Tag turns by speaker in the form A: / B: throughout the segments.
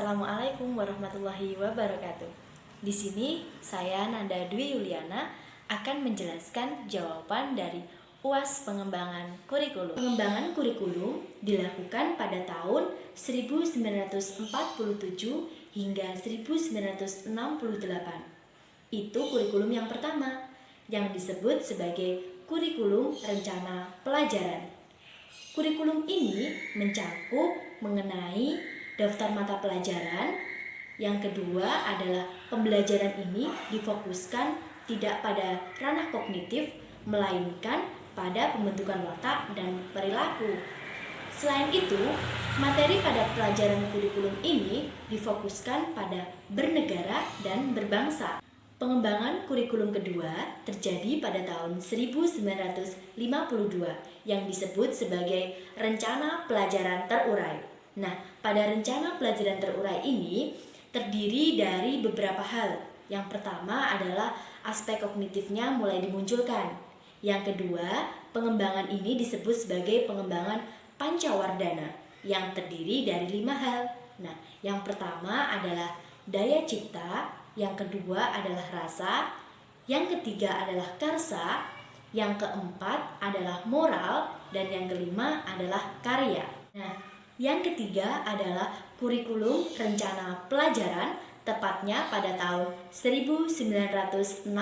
A: Assalamualaikum warahmatullahi wabarakatuh. Di sini saya Nanda Dwi Yuliana akan menjelaskan jawaban dari UAS pengembangan kurikulum. Pengembangan kurikulum dilakukan pada tahun 1947 hingga 1968. Itu kurikulum yang pertama yang disebut sebagai kurikulum rencana pelajaran. Kurikulum ini mencakup mengenai daftar mata pelajaran. Yang kedua adalah pembelajaran ini difokuskan tidak pada ranah kognitif, melainkan pada pembentukan watak dan perilaku. Selain itu, materi pada pelajaran kurikulum ini difokuskan pada bernegara dan berbangsa. Pengembangan kurikulum kedua terjadi pada tahun 1952 yang disebut sebagai Rencana Pelajaran Terurai. Nah, pada rencana pelajaran terurai ini terdiri dari beberapa hal. Yang pertama adalah aspek kognitifnya mulai dimunculkan. Yang kedua, pengembangan ini disebut sebagai pengembangan pancawardhana yang terdiri dari 5 hal. Nah, yang pertama adalah daya cipta, yang kedua adalah rasa, yang ketiga adalah karsa, yang keempat adalah moral, dan yang kelima adalah karya. Nah, yang ketiga adalah kurikulum rencana pelajaran, tepatnya pada tahun 1964.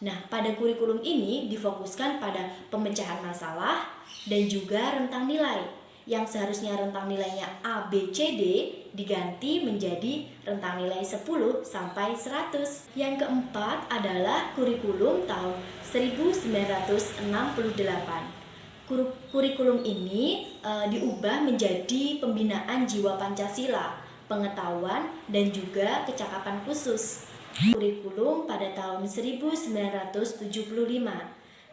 A: Nah, pada kurikulum ini difokuskan pada pemecahan masalah dan juga rentang nilai. Yang seharusnya rentang nilainya A, B, C, D diganti menjadi rentang nilai 10 sampai 100. Yang keempat adalah kurikulum tahun 1968. Kurikulum ini diubah menjadi pembinaan jiwa Pancasila, pengetahuan, dan juga kecakapan khusus. Kurikulum pada tahun 1975.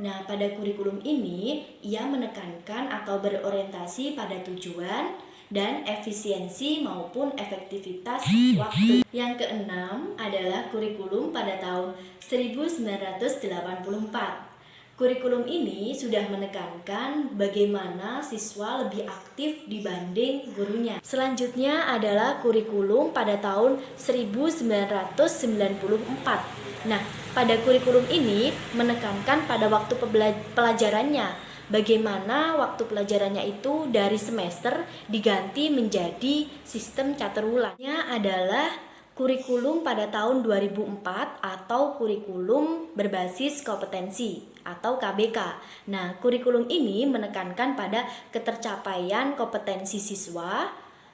A: Nah, pada kurikulum ini ia menekankan atau berorientasi pada tujuan dan efisiensi maupun efektivitas waktu. Yang keenam adalah kurikulum pada tahun 1984. Kurikulum ini sudah menekankan bagaimana siswa lebih aktif dibanding gurunya. Selanjutnya adalah kurikulum pada tahun 1994. Nah, pada kurikulum ini menekankan pada waktu pelajarannya. Bagaimana waktu pelajarannya itu dari semester diganti menjadi sistem caturwulannya adalah kurikulum pada tahun 2004 atau kurikulum berbasis kompetensi atau KBK. Nah, kurikulum ini menekankan pada ketercapaian kompetensi siswa,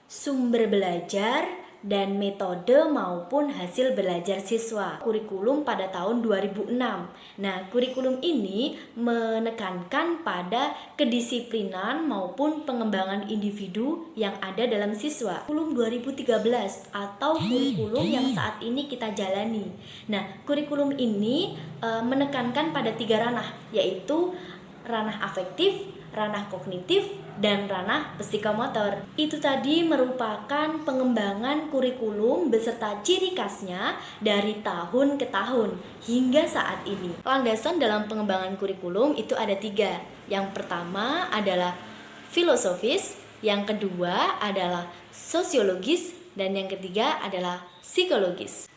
A: sumber belajar, dan metode maupun hasil belajar siswa. Kurikulum pada tahun 2006. Nah, kurikulum ini menekankan pada kedisiplinan maupun pengembangan individu yang ada dalam siswa. Kurikulum 2013 atau kurikulum yang saat ini kita jalani. Nah, kurikulum ini menekankan pada 3 ranah, yaitu ranah afektif, ranah kognitif, dan ranah psikomotor. Itu tadi merupakan pengembangan kurikulum beserta ciri khasnya dari tahun ke tahun hingga saat ini. Landasan dalam pengembangan kurikulum itu ada 3. Yang pertama adalah filosofis, yang kedua adalah sosiologis, dan yang ketiga adalah psikologis.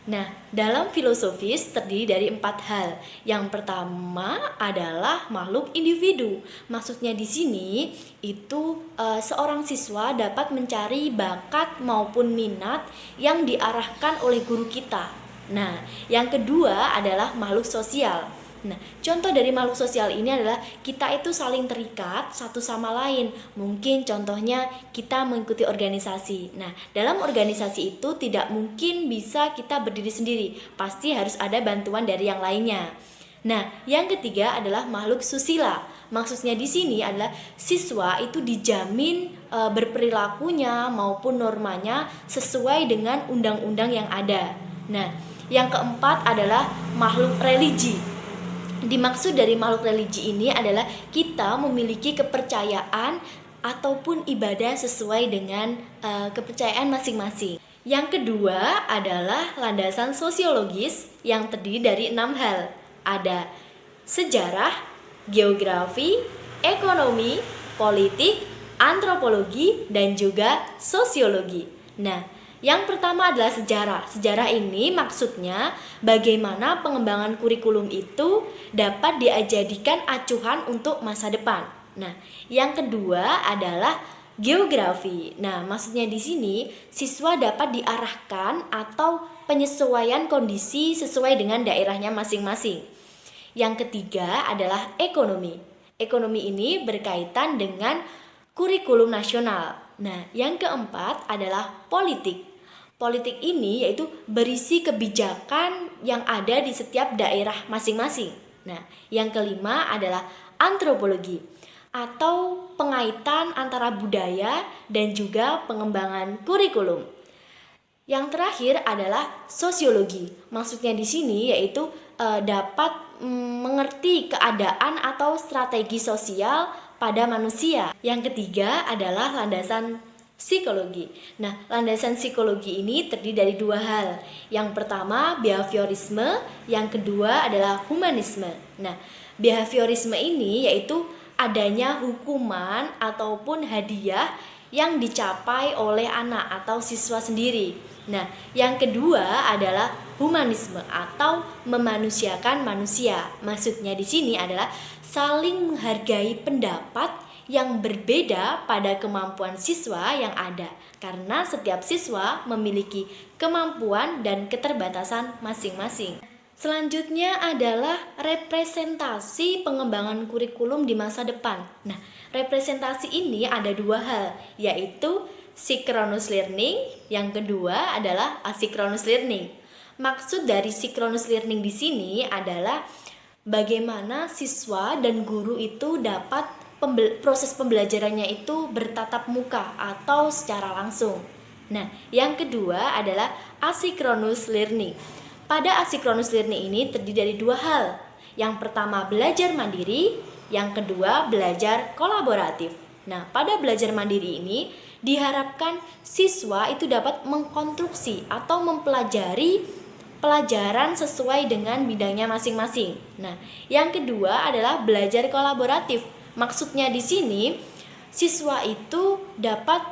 A: Nah, dalam filosofis terdiri dari 4 hal. Yang pertama adalah makhluk individu. Maksudnya di sini itu seorang siswa dapat mencari bakat maupun minat yang diarahkan oleh guru kita. Nah, yang kedua adalah makhluk sosial. Nah, contoh dari makhluk sosial ini adalah kita itu saling terikat satu sama lain. Mungkin contohnya kita mengikuti organisasi. Nah, dalam organisasi itu tidak mungkin bisa kita berdiri sendiri. Pasti harus ada bantuan dari yang lainnya. Nah, yang ketiga adalah makhluk susila. Maksudnya di sini adalah siswa itu dijamin berperilakunya maupun normanya sesuai dengan undang-undang yang ada. Nah, yang keempat adalah makhluk religi. Dimaksud dari makhluk religi ini adalah kita memiliki kepercayaan ataupun ibadah sesuai dengan kepercayaan masing-masing. Yang kedua adalah landasan sosiologis yang terdiri dari 6 hal. Ada sejarah, geografi, ekonomi, politik, antropologi, dan juga sosiologi. Nah, yang pertama adalah sejarah. Sejarah ini maksudnya bagaimana pengembangan kurikulum itu dapat dijadikan acuan untuk masa depan. Nah, yang kedua adalah geografi. Nah, maksudnya di sini siswa dapat diarahkan atau penyesuaian kondisi sesuai dengan daerahnya masing-masing. Yang ketiga adalah ekonomi. Ekonomi ini berkaitan dengan kurikulum nasional. Nah, yang keempat adalah politik. Politik ini yaitu berisi kebijakan yang ada di setiap daerah masing-masing. Nah, yang kelima adalah antropologi atau pengaitan antara budaya dan juga pengembangan kurikulum. Yang terakhir adalah sosiologi. Maksudnya di sini yaitu dapat mengerti keadaan atau strategi sosial pada manusia. Yang ketiga adalah landasan psikologi. Nah, landasan psikologi ini terdiri dari dua hal. Yang pertama behaviorisme, yang kedua adalah humanisme. Nah, behaviorisme ini yaitu adanya hukuman ataupun hadiah yang dicapai oleh anak atau siswa sendiri. Nah, yang kedua adalah humanisme atau memanusiakan manusia. Maksudnya di sini adalah saling menghargai pendapat yang berbeda pada kemampuan siswa yang ada, karena setiap siswa memiliki kemampuan dan keterbatasan masing-masing. Selanjutnya adalah representasi pengembangan kurikulum di masa depan. Nah, representasi ini ada dua hal, yaitu synchronous learning, yang kedua adalah asynchronous learning. Maksud dari synchronous learning di sini adalah bagaimana siswa dan guru itu dapat proses pembelajarannya itu bertatap muka atau secara langsung. Nah, yang kedua adalah asynchronous learning. Pada asynchronous learning ini terdiri dari dua hal. Yang pertama belajar mandiri, yang kedua belajar kolaboratif. Nah, pada belajar mandiri ini diharapkan siswa itu dapat mengkonstruksi atau mempelajari pelajaran sesuai dengan bidangnya masing-masing. Nah, yang kedua adalah belajar kolaboratif. Maksudnya di sini siswa itu dapat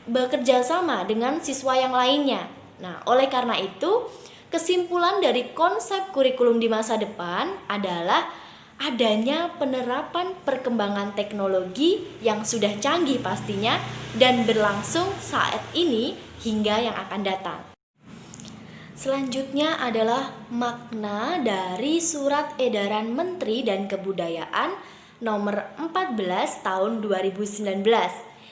A: bekerja sama dengan siswa yang lainnya. Nah, oleh karena itu, kesimpulan dari konsep kurikulum di masa depan adalah adanya penerapan perkembangan teknologi yang sudah canggih pastinya dan berlangsung saat ini hingga yang akan datang. Selanjutnya adalah makna dari Surat Edaran Menteri dan Kebudayaan nomor 14 tahun 2019,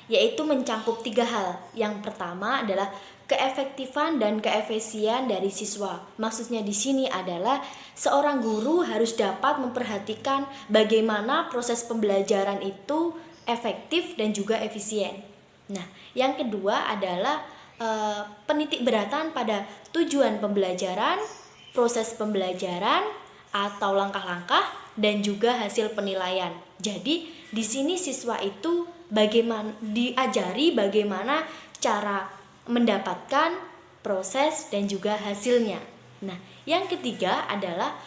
A: yaitu mencakup tiga hal. Yang pertama adalah keefektifan dan keefisien dari siswa. Maksudnya di sini adalah seorang guru harus dapat memperhatikan bagaimana proses pembelajaran itu efektif dan juga efisien. Nah, yang kedua adalah penitikberatan pada tujuan pembelajaran, proses pembelajaran atau langkah-langkah dan juga hasil penilaian. Jadi di sini siswa itu diajari bagaimana cara mendapatkan proses dan juga hasilnya. Nah, yang ketiga adalah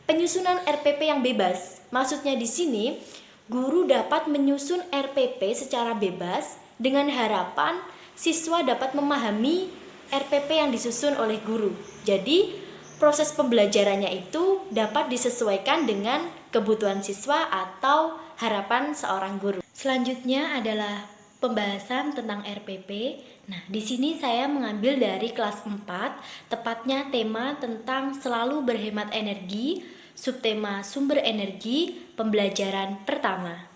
A: penyusunan RPP yang bebas. Maksudnya di sini guru dapat menyusun RPP secara bebas dengan harapan siswa dapat memahami RPP yang disusun oleh guru. Jadi proses pembelajarannya itu dapat disesuaikan dengan kebutuhan siswa atau harapan seorang guru. Selanjutnya adalah pembahasan tentang RPP. Nah, di sini saya mengambil dari kelas 4, tepatnya tema tentang selalu berhemat energi, subtema sumber energi, pembelajaran pertama.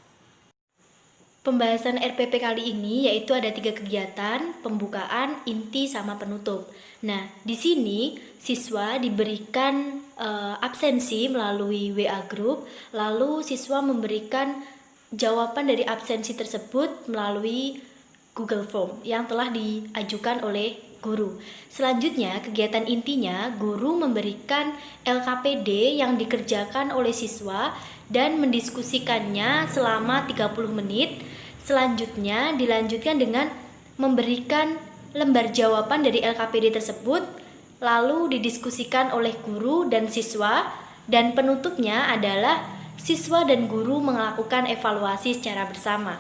A: Pembahasan RPP kali ini yaitu ada 3 kegiatan, pembukaan, inti, sama penutup. Nah, di sini siswa diberikan absensi melalui WA Group, lalu siswa memberikan jawaban dari absensi tersebut melalui Google Form yang telah diajukan oleh guru. Selanjutnya, kegiatan intinya guru memberikan LKPD yang dikerjakan oleh siswa dan mendiskusikannya selama 30 menit. Selanjutnya dilanjutkan dengan memberikan lembar jawaban dari LKPD tersebut, lalu didiskusikan oleh guru dan siswa, dan penutupnya adalah siswa dan guru melakukan evaluasi secara bersama.